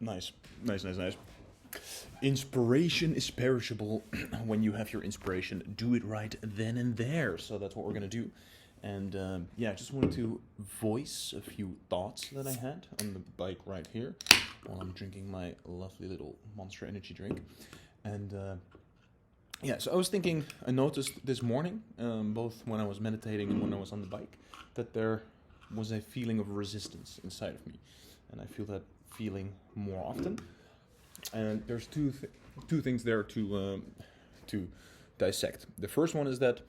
Nice, nice, nice, nice. Inspiration is perishable. When you have your inspiration, do it right then and there. So that's what we're gonna do. And yeah, I just wanted to voice a few thoughts that I had on the bike right here while I'm drinking my lovely little Monster Energy drink. And yeah, so I was thinking, I noticed this morning, both when I was meditating and when I was on the bike, that there was a feeling of resistance inside of me. And I feel that feeling more often. And there's two things there to dissect. The first one is that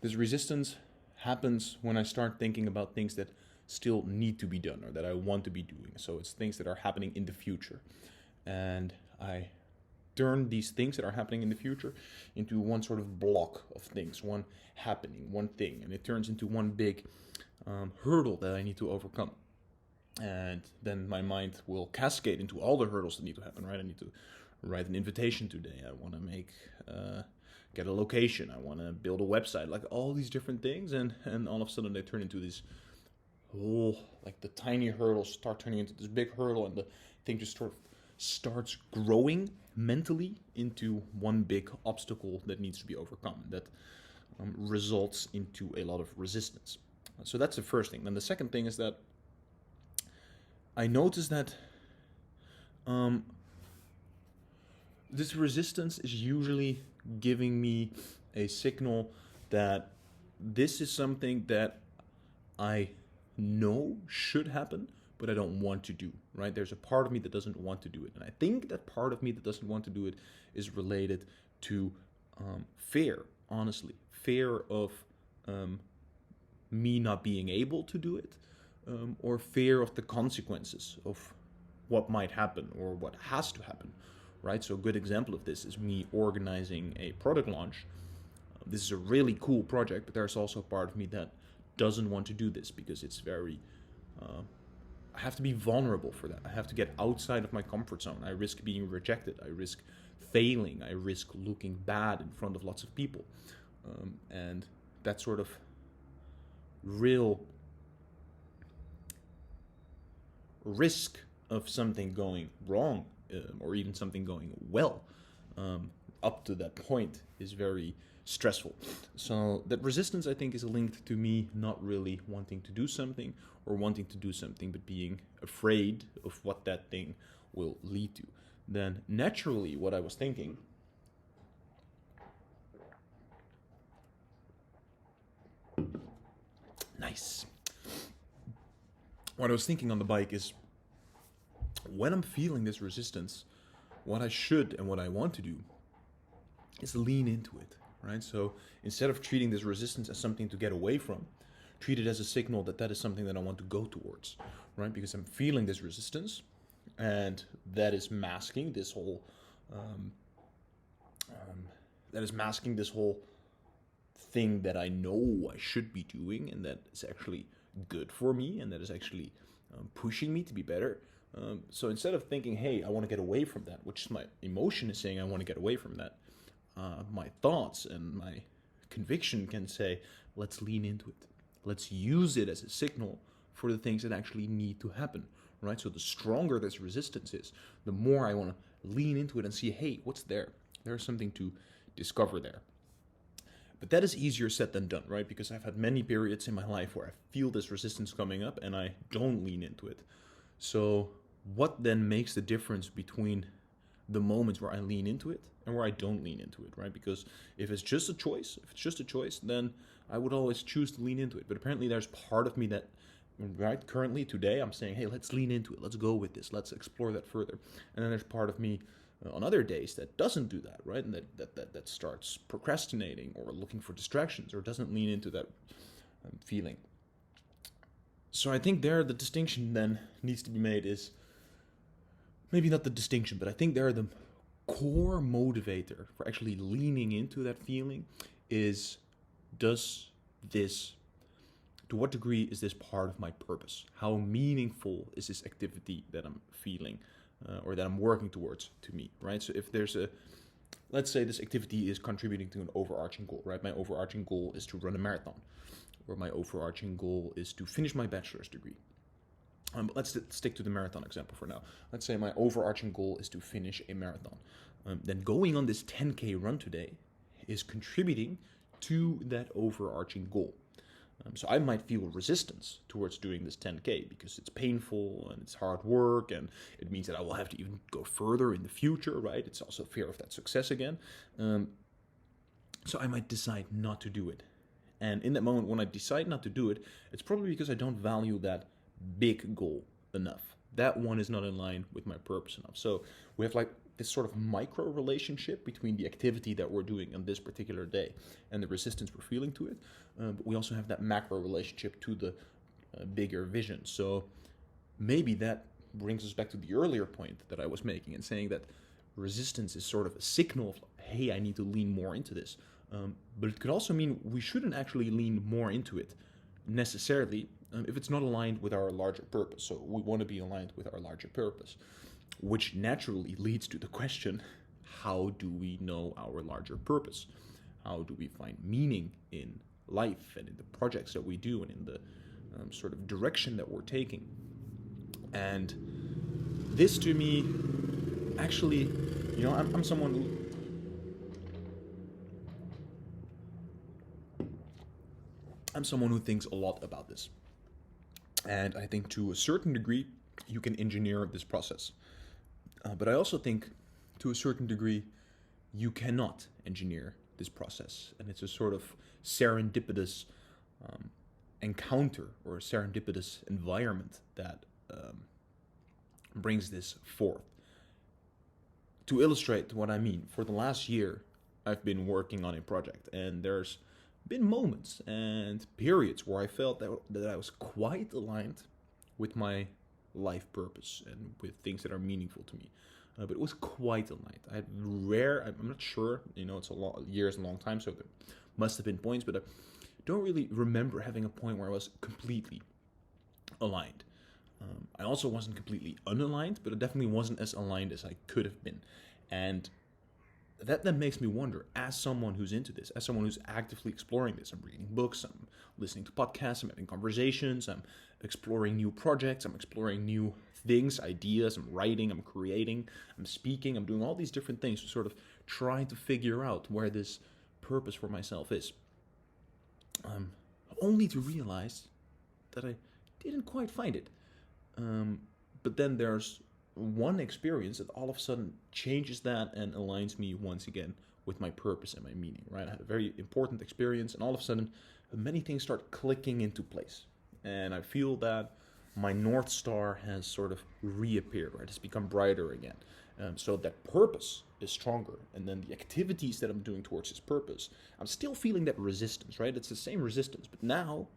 this resistance happens when I start thinking about things that still need to be done or that I want to be doing. So it's things that are happening in the future. And I turn these things that are happening in the future into one sort of block of things, one happening, one thing. And it turns into one big hurdle that I need to overcome. And then my mind will cascade into all the hurdles that need to happen, right? I need to write an invitation today. I want to get a location. I want to build a website, like all these different things. And all of a sudden they turn into this whole, like the tiny hurdles start turning into this big hurdle, and the thing just sort of starts growing mentally into one big obstacle that needs to be overcome. That results into a lot of resistance. So that's the first thing. Then the second thing is that I noticed that this resistance is usually giving me a signal that this is something that I know should happen, but I don't want to do, right? There's a part of me that doesn't want to do it. And I think that part of me that doesn't want to do it is related to fear, honestly. Fear of me not being able to do it. Or fear of the consequences of what might happen or what has to happen, right? So a good example of this is me organizing a product launch. This is a really cool project, but there's also a part of me that doesn't want to do this because it's very... I have to be vulnerable for that. I have to get outside of my comfort zone. I risk being rejected. I risk failing. I risk looking bad in front of lots of people. And that sort of real risk of something going wrong or even something going well up to that point is very stressful. So that resistance, I think, is linked to me not really wanting to do something or wanting to do something but being afraid of what that thing will lead to. Then naturally what I was thinking nice. What I was thinking on the bike is, when I'm feeling this resistance, what I should and what I want to do is lean into it, right? So instead of treating this resistance as something to get away from, treat it as a signal that that is something that I want to go towards, right? Because I'm feeling this resistance, and that is masking this whole, thing that I know I should be doing, and that is actually good for me, and that is actually pushing me to be better. So instead of thinking, hey, I want to get away from that, which my emotion is saying I want to get away from that, my thoughts and my conviction can say, let's lean into it. Let's use it as a signal for the things that actually need to happen, right? So the stronger this resistance is, the more I want to lean into it and see, hey, what's there? There's something to discover there. But that is easier said than done, right? Because I've had many periods in my life where I feel this resistance coming up and I don't lean into it. So what then makes the difference between the moments where I lean into it and where I don't lean into it, right? Because if it's just a choice, then I would always choose to lean into it. But apparently there's part of me that, right, currently, today, I'm saying, hey, let's lean into it. Let's go with this. Let's explore that further. And then there's part of me on other days that doesn't do that, right? And that starts procrastinating or looking for distractions or doesn't lean into that feeling. So I think there the distinction then needs to be made is, maybe not the distinction, but I think there the core motivator for actually leaning into that feeling is, to what degree is this part of my purpose? How meaningful is this activity that I'm feeling or that I'm working towards to me, right? So if there's let's say this activity is contributing to an overarching goal, right? My overarching goal is to run a marathon, or my overarching goal is to finish my bachelor's degree. But let's stick to the marathon example for now. Let's say my overarching goal is to finish a marathon. Then going on this 10K run today is contributing to that overarching goal. So I might feel resistance towards doing this 10K because it's painful and it's hard work, and it means that I will have to even go further in the future, right? It's also fear of that success again. So I might decide not to do it. And in that moment, when I decide not to do it, it's probably because I don't value that big goal enough. That one is not in line with my purpose enough. So we have like this sort of micro relationship between the activity that we're doing on this particular day and the resistance we're feeling to it. But we also have that macro relationship to the bigger vision. So maybe that brings us back to the earlier point that I was making and saying that resistance is sort of a signal of, hey, I need to lean more into this. But it could also mean we shouldn't actually lean more into it necessarily if it's not aligned with our larger purpose. So we want to be aligned with our larger purpose, which naturally leads to the question, how do we know our larger purpose? How do we find meaning in life and in the projects that we do and in the sort of direction that we're taking? And this to me, actually, I'm someone who thinks a lot about this. And I think to a certain degree, you can engineer this process. But I also think to a certain degree, you cannot engineer this process. And it's a sort of serendipitous encounter or a serendipitous environment that brings this forth. To illustrate what I mean, for the last year, I've been working on a project, and there's been moments and periods where I felt that I was quite aligned with my life purpose and with things that are meaningful to me. But it was quite aligned. I'm not sure, it's years, a long time, so there must have been points, but I don't really remember having a point where I was completely aligned. I also wasn't completely unaligned, but it definitely wasn't as aligned as I could have been. And that makes me wonder, as someone who's into this, as someone who's actively exploring this, I'm reading books, I'm listening to podcasts, I'm having conversations, I'm exploring new projects, I'm exploring new things, ideas, I'm writing, I'm creating, I'm speaking, I'm doing all these different things to sort of try to figure out where this purpose for myself is. Only to realize that I didn't quite find it. But then there's one experience that all of a sudden changes that and aligns me once again with my purpose and my meaning, right? I had a very important experience, and all of a sudden many things start clicking into place. And I feel that my North Star has sort of reappeared, right? It's become brighter again. So that purpose is stronger. And then the activities that I'm doing towards this purpose, I'm still feeling that resistance, right? It's the same resistance, but now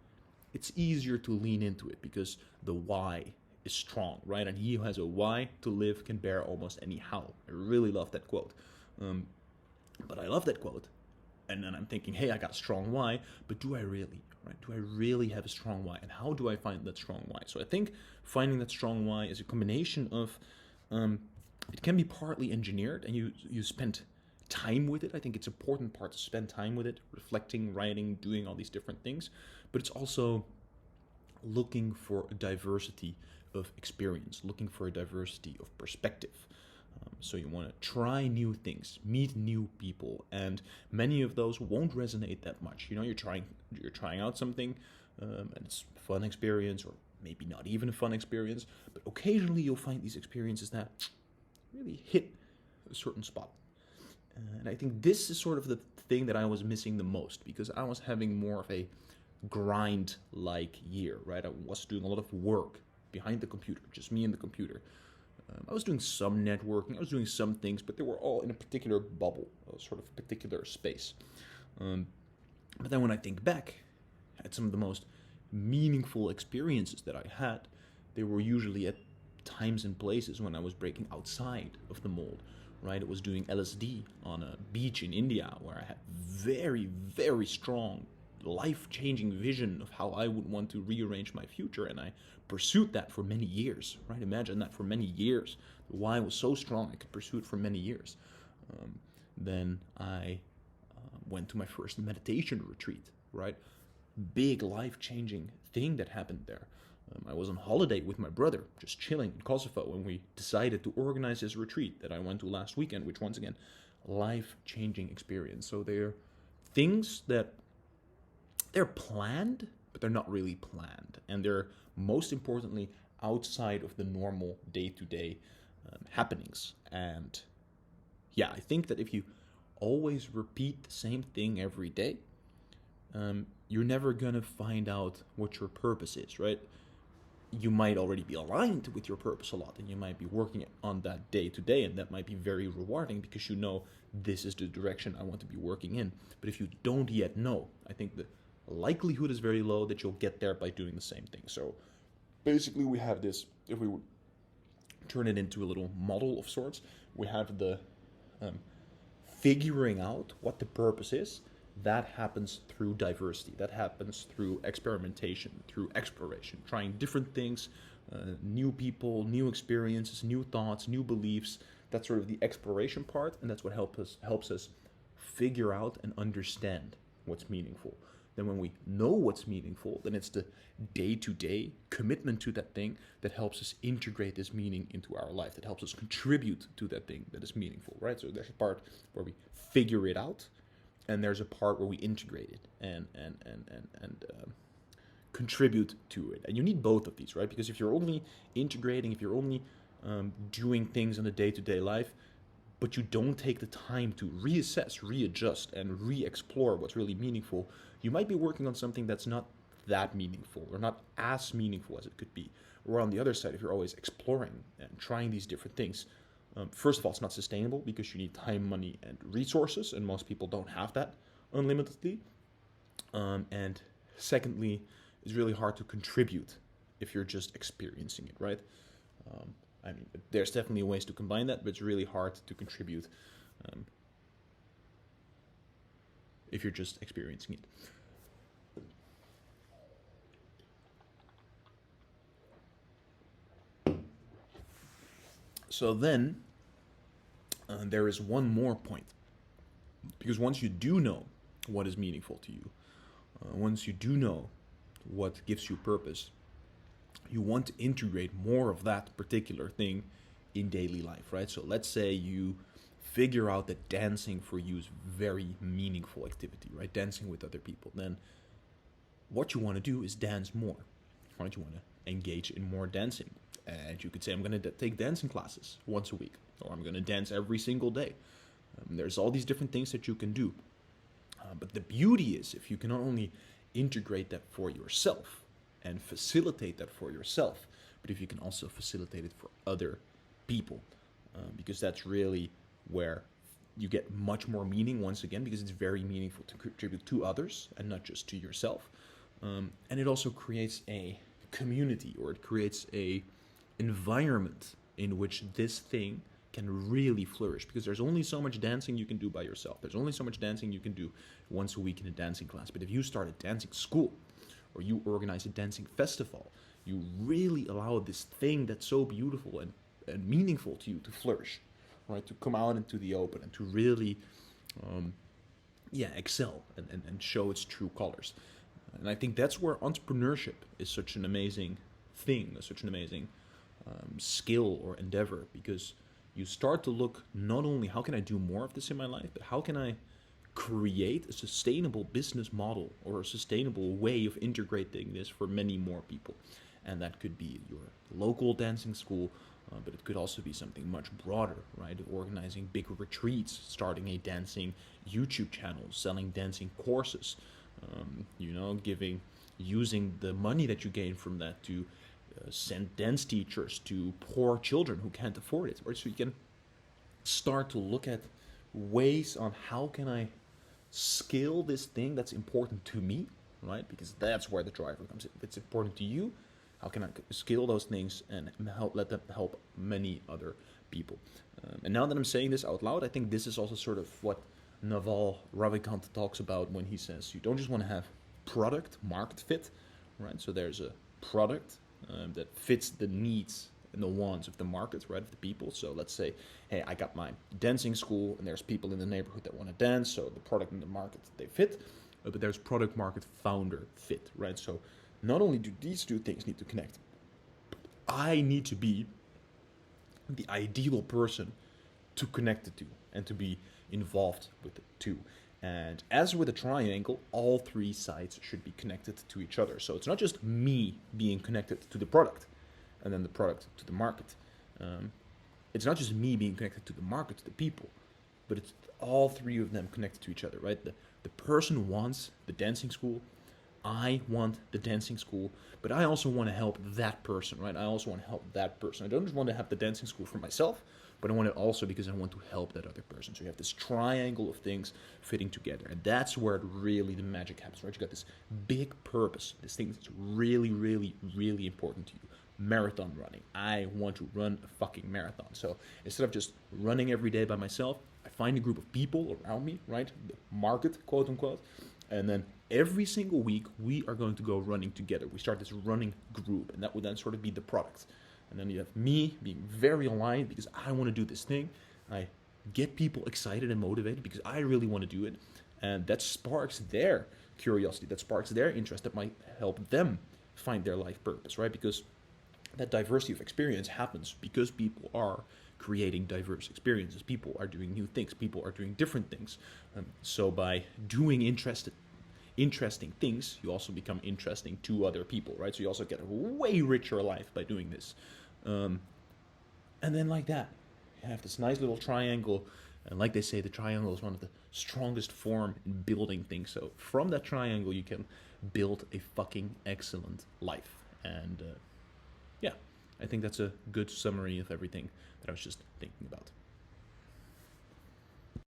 it's easier to lean into it because the why is strong, right? And he who has a why to live can bear almost any how. I really love that quote. But I love that quote. And then I'm thinking, hey, I got a strong why, but do I really, right? Do I really have a strong why? And how do I find that strong why? So I think finding that strong why is a combination of, it can be partly engineered and you spend time with it. I think it's an important part to spend time with it, reflecting, writing, doing all these different things. But it's also looking for a diversity of experience, looking for a diversity of perspective. So you want to try new things, meet new people, and many of those won't resonate that much. You're trying out something, and it's a fun experience, or maybe not even a fun experience, but occasionally you'll find these experiences that really hit a certain spot. And I think this is sort of the thing that I was missing the most, because I was having more of a grind-like year, right? I was doing a lot of work behind the computer, just me and the computer. I was doing some networking, I was doing some things, but they were all in a particular bubble, a sort of particular space. But then when I think back at some of the most meaningful experiences that I had, they were usually at times and places when I was breaking outside of the mold, right? It was doing LSD on a beach in India where I had very, very strong, life-changing vision of how I would want to rearrange my future, and I pursued that for many years, right? Imagine that, for many years. The why was so strong I could pursue it for many years. Then I went to my first meditation retreat, right? Big life-changing thing that happened there. I was on holiday with my brother, just chilling in Kosovo, when we decided to organize this retreat that I went to last weekend, which, once again, life-changing experience. So they're things that they're planned, but they're not really planned. And they're, most importantly, outside of the normal day-to-day happenings. And yeah, I think that if you always repeat the same thing every day, you're never gonna find out what your purpose is, right? You might already be aligned with your purpose a lot, and you might be working on that day to day, and that might be very rewarding because you know this is the direction I want to be working in. But if you don't yet know, I think the likelihood is very low that you'll get there by doing the same thing. So basically, we have this, if we would turn it into a little model of sorts, we have the figuring out what the purpose is. That happens through diversity. That happens through experimentation, through exploration, trying different things, new people, new experiences, new thoughts, new beliefs. That's sort of the exploration part, and that's what helps us figure out and understand what's meaningful. Then when we know what's meaningful, then it's the day-to-day commitment to that thing that helps us integrate this meaning into our life, that helps us contribute to that thing that is meaningful, right? So there's a part where we figure it out, and there's a part where we integrate it and contribute to it. And you need both of these, right? Because if you're only integrating, if you're only doing things in the day-to-day life, but you don't take the time to reassess, readjust, and re-explore what's really meaningful, you might be working on something that's not that meaningful or not as meaningful as it could be. Or on the other side, if you're always exploring and trying these different things, first of all, it's not sustainable because you need time, money, and resources, and most people don't have that unlimitedly. And secondly, it's really hard to contribute if you're just experiencing it, right? I mean, there's definitely ways to combine that, but it's really hard to contribute if you're just experiencing it. So then, there is one more point. Because once you do know what is meaningful to you, once you do know what gives you purpose, you want to integrate more of that particular thing in daily life, right? So let's say you figure out that dancing for you is very meaningful activity, right? Dancing with other people. Then what you want to do is dance more, right? You want to engage in more dancing. And you could say, I'm going to take dancing classes once a week, or I'm going to dance every single day. There's all these different things that you can do. But the beauty is if you can not only integrate that for yourself and facilitate that for yourself, but if you can also facilitate it for other people, because that's really where you get much more meaning, once again, because it's very meaningful to contribute to others and not just to yourself. And it also creates a community, or it creates a environment in which this thing can really flourish, because there's only so much dancing you can do by yourself. There's only so much dancing you can do once a week in a dancing class. But if you start a dancing school, or you organize a dancing festival, you really allow this thing that's so beautiful and meaningful to you to flourish, right? To come out into the open and to really excel and show its true colors. And I think that's where entrepreneurship is such an amazing thing, such an amazing skill or endeavor, because you start to look not only how can I do more of this in my life, but how can I create a sustainable business model or a sustainable way of integrating this for many more people. And that could be your local dancing school, but it could also be something much broader, right? Organizing big retreats, starting a dancing YouTube channel, selling dancing courses, using the money that you gain from that to send dance teachers to poor children who can't afford it. Or so you can start to look at ways on how can I scale this thing that's important to me, right? Because that's where the driver comes in. If it's important to you, how can I scale those things and let them help many other people? And now that I'm saying this out loud, I think this is also sort of what Naval Ravikant talks about when he says you don't just want to have product market fit, right? So there's a product that fits the needs and the wants of the market, right, of the people. So let's say, hey, I got my dancing school, and there's people in the neighborhood that want to dance, so the product and the market, they fit, but there's product market founder fit, right? So not only do these two things need to connect, I need to be the ideal person to connect the two and to be involved with the two. And as with a triangle, all three sides should be connected to each other. So it's not just me being connected to the product and then the product to the market. It's not just me being connected to the market, to the people, but it's all three of them connected to each other, right? The person wants the dancing school. I want the dancing school, but I also want to help that person, right? I also want to help that person. I don't just want to have the dancing school for myself, but I want it also because I want to help that other person. So you have this triangle of things fitting together, and that's where really the magic happens, right? You got this big purpose, this thing that's really, really, really important to you. Marathon running. I want to run a fucking marathon. So instead of just running every day by myself, I find a group of people around me, right? The market, quote unquote, and then every single week we are going to go running together. We start this running group, and that would then sort of be the product. And then you have me being very aligned because I want to do this thing. I get people excited and motivated because I really want to do it. And that sparks their curiosity, that sparks their interest, that might help them find their life purpose, right? Because that diversity of experience happens because people are creating diverse experiences. People are doing new things. People are doing different things. So by doing interesting things, you also become interesting to other people, right? So you also get a way richer life by doing this. And then like that, you have this nice little triangle. And like they say, the triangle is one of the strongest form in building things. So from that triangle, you can build a fucking excellent life. And yeah, I think that's a good summary of everything that I was just thinking about.